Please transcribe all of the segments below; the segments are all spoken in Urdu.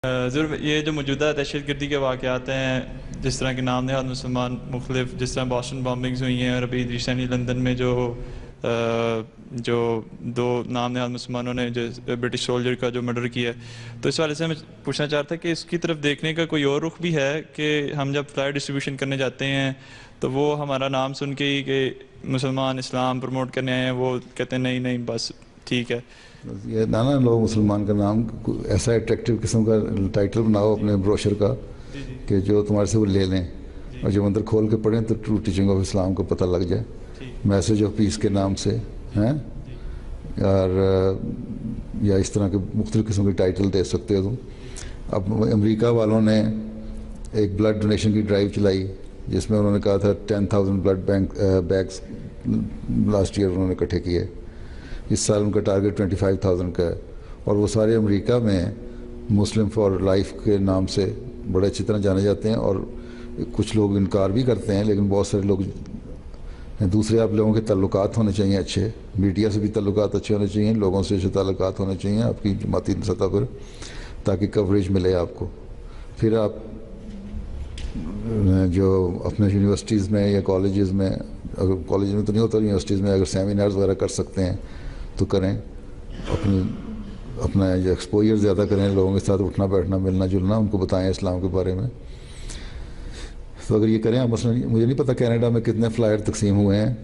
ضرور یہ جو موجودہ دہشت گردی کے واقعات ہیں، جس طرح کے نام نہاد مسلمان مختلف، جس طرح باسٹن بامبنگز ہوئی ہیں، اور ابھی ریسنٹلی لندن میں جو دو نام نہاد مسلمانوں نے جو برٹش سولجر کا جو مرڈر کیا ہے، تو اس والے سے میں پوچھنا چاہتا کہ اس کی طرف دیکھنے کا کوئی اور رخ بھی ہے کہ ہم جب فلائر ڈسٹریبیوشن کرنے جاتے ہیں تو وہ ہمارا نام سن کے ہی کہ مسلمان اسلام پروموٹ کرنے آئے ہیں، وہ کہتے ہیں نہیں بس ٹھیک ہے. یہ نانا لوگ مسلمان کا نام ایسا اٹریکٹیو قسم کا ٹائٹل بناؤ اپنے بروشر کا کہ جو تمہارے سے وہ لے لیں، اور جب اندر کھول کے پڑھیں تو ٹرو ٹیچنگ آف اسلام کو پتہ لگ جائے، میسج آف پیس کے نام سے ہیں، اور یا اس طرح کے مختلف قسم کے ٹائٹل دے سکتے ہو تم. اب امریکہ والوں نے ایک بلڈ ڈونیشن کی ڈرائیو چلائی جس میں انہوں نے کہا تھا 10,000 بلڈ بیگس لاسٹ ایئر انہوں نے اکٹھے کیے. اس سال ان کا ٹارگیٹ 25,000 کا ہے، اور وہ سارے امریکہ میں مسلم فار لائف کے نام سے بڑے اچھی طرح جانے جاتے ہیں. اور کچھ لوگ انکار بھی کرتے ہیں، لیکن بہت سارے لوگ دوسرے آپ لوگوں کے تعلقات ہونے چاہیے اچھے، میڈیا سے بھی تعلقات اچھے ہونے چاہیے، لوگوں سے اچھے تعلقات ہونے چاہیے آپ کی جماعتی سطح پر، تاکہ کوریج ملے آپ کو. پھر آپ جو اپنے یونیورسٹیز میں یا کالجز میں، اگر کالج میں تو نہیں ہوتا، یونیورسٹیز میں اگر سیمینارز وغیرہ کر سکتے ہیں تو کریں، اپنا جو ایکسپوجر زیادہ کریں، لوگوں کے ساتھ اٹھنا بیٹھنا ملنا جلنا، ان کو بتائیں اسلام کے بارے میں. تو اگر یہ کریں آپ، مثلا مجھے نہیں پتہ کینیڈا میں کتنے فلائر تقسیم ہوئے ہیں.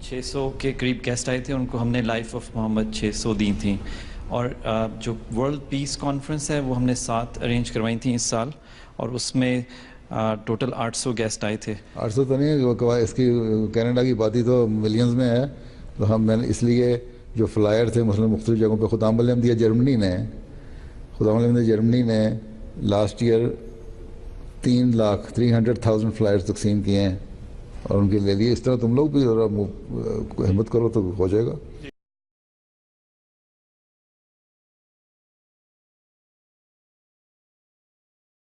600 کے قریب گیسٹ آئے تھے، ان کو ہم نے لائف آف محمد 600 دی تھیں. اور جو ورلڈ پیس کانفرنس ہے وہ ہم نے 7 ارینج کروائی تھیں اس سال، اور اس میں ٹوٹل 800 گیسٹ آئے تھے. 800 تو نہیں، اس کی کینیڈا کی آبادی تو ملینز میں ہے. تو میں نے اس لیے جو فلائر تھے مثلا مختلف جگہوں پہ، خدام الحمدیہ جرمنی نے لاسٹ ایئر 300,000 فلائرز تقسیم کیے ہیں اور ان کے لے لیے. اس طرح تم لوگ بھی ہمت کرو تو ہو جائے گا.